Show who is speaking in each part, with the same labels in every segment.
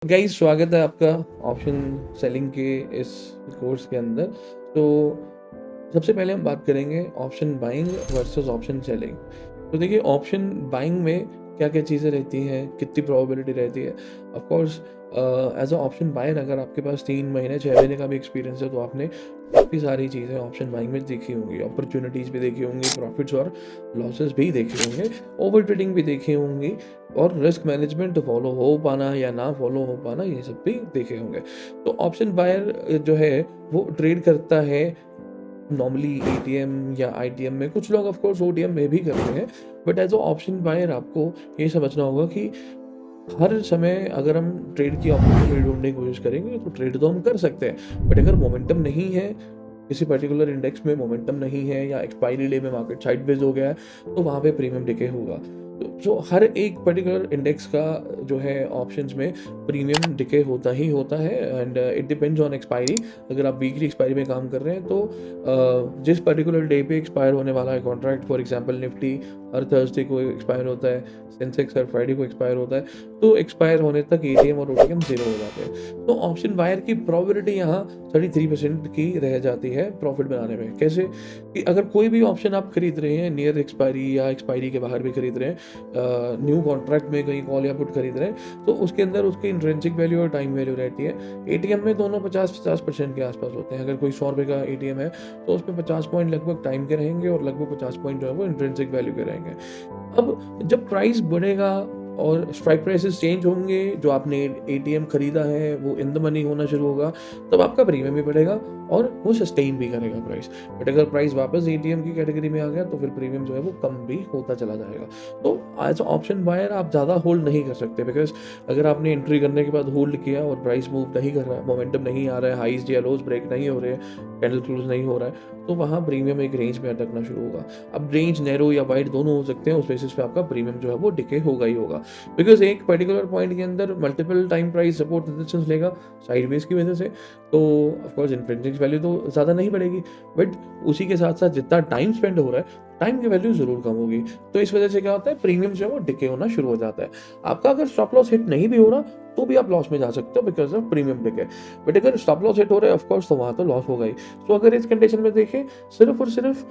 Speaker 1: Guys, स्वागत है आपका ऑप्शन सेलिंग के इस कोर्स के अंदर। तो सबसे पहले हम बात करेंगे option buying versus option selling. तो देखिए, ऑप्शन बाइंग में क्या-क्या चीज़ें रहती हैं, कितनी प्रोबेबिलिटी रहती है। Of course as a option buyer अगर आपके पास 3 महीने 6 महीने का भी एक्सपीरियंस है तो आपने काफ़ी सारी चीज़ें ऑप्शन बाइंग में देखी होंगी, अपॉर्च्युनिटीज़ भी देखी होंगी, प्रॉफिट्स और लॉसेस भी देखे होंगे, ओवर ट्रेडिंग भी देखी होंगी और रिस्क मैनेजमेंट फॉलो हो पाना या ना फॉलो हो पाना, ये सब भी देखे होंगे। तो ऑप्शन बायर जो है वो ट्रेड करता है नॉर्मली एटीएम या आईटीएम में। कुछ लोग ऑफ कोर्स ओटीएम में भी करते हैं, but as a option buyer आपको ये समझना होगा कि हर समय अगर हम ट्रेड की अपॉर्चुनिटी ढूंढने की कोशिश करेंगे तो ट्रेड तो हम कर सकते हैं, बट अगर मोमेंटम नहीं है, किसी पर्टिकुलर इंडेक्स में मोमेंटम नहीं है या एक्सपायरी डे में मार्केट साइडवेज हो गया है, तो वहाँ पे प्रीमियम डिके होगा। तो जो हर एक पर्टिकुलर इंडेक्स का जो है ऑप्शंस में प्रीमियम डिके होता ही होता है and it depends on expiry. अगर आप वीकली एक्सपायरी में काम कर रहे हैं तो जिस पर्टिकुलर डे पे एक्सपायर होने वाला है contract, for example Nifty her Thursday को एक्सपायर होता है, सेंसेक्स हर फ्राइडे को एक्सपायर होता है, तो एक्सपायर होने तक एटीएम और ओटीएम जीरो हो जाते हैं। तो ऑप्शन बायर की प्रोबेबिलिटी यहाँ 33% की रह जाती है प्रॉफिट बनाने में। कैसे कि अगर कोई भी ऑप्शन आप खरीद रहे हैं नियर एक्सपायरी या एक्सपायरी के बाहर भी खरीद रहे हैं, न्यू कॉन्ट्रैक्ट में कहीं कॉल या पुट खरीद रहे हैं, तो उसके अंदर उसकी इंट्रिंसिक वैल्यू और टाइम वैल्यू रहती है। एटीएम में दोनों 50-50% के आसपास होते हैं। अगर कोई 100 रुपये का एटीएम है तो उसमें 50 पॉइंट लगभग टाइम के रहेंगे और लगभग 50 पॉइंट जो है वो इंट्रिंसिक वैल्यू के रहेंगे। अब जब प्राइस बढ़ेगा और स्ट्राइक प्राइसेस चेंज होंगे, जो आपने एटीएम खरीदा है वो इन द मनी होना शुरू होगा, तब आपका प्रीमियम भी बढ़ेगा और वो सस्टेन भी करेगा प्राइस। बट अगर प्राइस वापस एटीएम की कैटेगरी में आ गया तो फिर प्रीमियम जो है वो कम भी होता चला जाएगा। तो एज ऑप्शन बायर आप ज़्यादा होल्ड नहीं कर सकते, बिकॉज अगर आपने एंट्री करने के बाद होल्ड किया और प्राइस मूव नहीं कर रहा है, मोमेंटम नहीं आ रहा है, हाईज या लोज ब्रेक नहीं हो रहे हैं, कैंडल क्लोज नहीं हो रहा है, तो वहाँ प्रीमियम एक रेंज में अटकना शुरू होगा। अब रेंज नैरो या वाइड दोनों हो सकते हैं, उस बेसिस पे आपका प्रीमियम जो है वो डिके होगा ही होगा। बिकॉज एक पर्टिकुलर पॉइंट के अंदर multiple time price support resistance लेगा साइडवेज की वजह से, तो ऑफकोर्स इंट्रिंसिक वैल्यू तो ज़्यादा नहीं बढ़ेगी, बट उसी के साथ साथ जितना टाइम स्पेंड हो रहा है टाइम की वैल्यू जरूर कम होगी। तो इस वजह से क्या होता है, प्रीमियम जो है वो डिके होना शुरू हो जाता है। आपका अगर स्टॉप लॉस हिट नहीं भी हो रहा तो भी आप लॉस में जा सकते हो because of premium decay, but अगर स्टॉप लॉस हिट हो रहा है ऑफकोर्स तो वहाँ तो लॉस होगा ही। तो अगर इस कंडीशन में देखें, सिर्फ और सिर्फ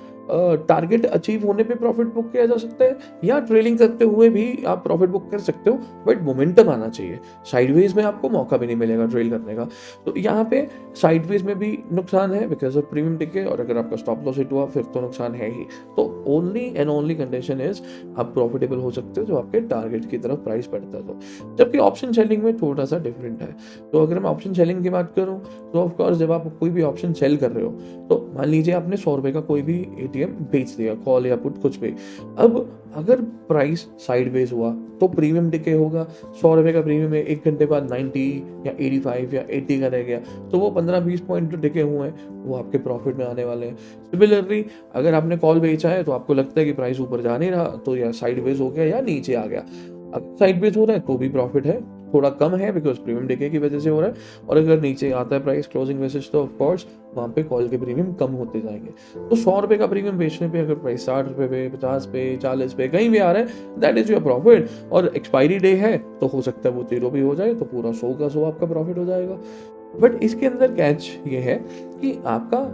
Speaker 1: टारगेट अचीव होने पे प्रॉफिट बुक किया जा सकता है या ट्रेलिंग करते हुए भी आप प्रॉफिट बुक कर सकते हो, बट मोमेंटम आना चाहिए। साइडवेज में आपको मौका भी नहीं मिलेगा ट्रेल करने का। तो यहाँ पे साइडवेज में भी नुकसान है बिकॉज ऑफ प्रीमियम डिके, और अगर आपका स्टॉप लॉस हिट हुआ फिर तो नुकसान है ही। तो only and only condition is आप प्रॉफिटेबल हो सकते हो जो आपके टारगेट की तरफ प्राइस बढ़ता है तो। जबकि ऑप्शन सेलिंग में थोड़ा सा डिफरेंट है। तो अगर मैं ऑप्शन सेलिंग की बात करूँ तो ऑफकोर्स जब आप कोई भी ऑप्शन सेल कर रहे हो, तो मान लीजिए आपने 100 रुपये का कोई भी एटीएम बेच दिया, कॉल या पुट कुछ भी। अब अगर प्राइस साइडवेज हुआ तो प्रीमियम डिके होगा। 100 रुपये का प्रीमियम है, 1 घंटे बाद 90 या 85 या 80 का रह गया, तो वो 15-20 पॉइंट जो डिके हुए हैं वो आपके प्रॉफिट में आने वाले हैं। सिमिलरली अगर आपने कॉल बेचा है तो आपको लगता है कि प्राइस ऊपर जा नहीं रहा, तो या साइडवेज हो गया या नीचे आ गया। अब साइडवेज हो रहा है तो भी प्रॉफिट है, थोड़ा कम है बिकॉज प्रीमियम डिके की वजह से हो रहा है, और अगर नीचे आता है प्राइस क्लोजिंग बेसिस तो ऑफकोर्स वहाँ पे कॉल के प्रीमियम कम होते जाएंगे। तो 100 रुपये का प्रीमियम बेचने पे अगर प्राइस 60 रुपये पे, 50 पे, 40 पे कहीं भी आ रहा है, दैट इज योर प्रॉफिट। और एक्सपायरी डे है तो हो सकता है वो 0 भी हो जाए, तो पूरा 100 का 100 आपका प्रॉफिट हो जाएगा। बट इसके अंदर कैच ये है कि आपका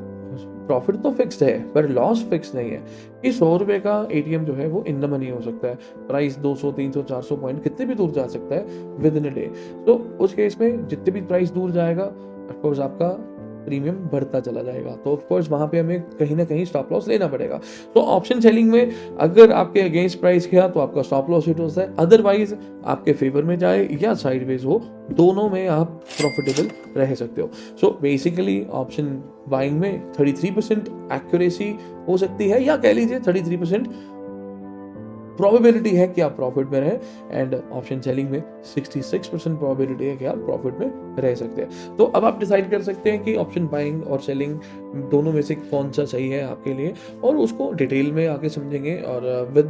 Speaker 1: प्रॉफिट तो फिक्स्ड है पर लॉस फिक्स नहीं है कि 100 रुपये का एटीएम जो है वो इन द मनी हो सकता है, प्राइस 200, 300, 400 पॉइंट कितने भी दूर जा सकता है विद इन अ डे। तो उस केस में जितने भी प्राइस दूर जाएगा ऑफकोर्स आपका प्रीमियम बढ़ता चला जाएगा। तो ऑफकोर्स वहाँ पे हमें कहीं ना कहीं स्टॉप लॉस लेना पड़ेगा। तो ऑप्शन सेलिंग में अगर आपके अगेंस्ट प्राइस गया तो आपका स्टॉप लॉस हिट होता है, अदरवाइज आपके फेवर में जाए या साइडवेज हो, दोनों में आप प्रॉफिटेबल रह सकते हो। सो बेसिकली ऑप्शन बाइंग में 33% एक्यूरेसी हो सकती है, या कह लीजिए 33% प्रोबेबिलिटी है कि आप प्रॉफिट में रहें, एंड ऑप्शन सेलिंग में 66% प्रोबेबिलिटी है कि आप प्रॉफिट में रह सकते हैं। तो अब आप डिसाइड कर सकते हैं कि ऑप्शन बाइंग और सेलिंग दोनों में से कौन सा सही है आपके लिए, और उसको डिटेल में आके समझेंगे। और with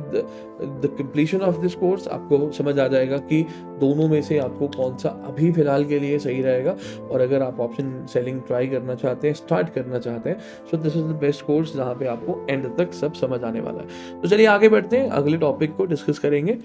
Speaker 1: the completion of this course आपको समझ आ जाएगा कि दोनों में से आपको कौन सा अभी फिलहाल के लिए सही रहेगा। और अगर आप ऑप्शन सेलिंग ट्राई करना चाहते हैं, स्टार्ट करना चाहते हैं, so this is the best course जहाँ पे आपको एंड तक सब समझ आने वाला है। तो चलिए आगे बढ़ते हैं, अगले टॉपिक को डिस्कस करेंगे।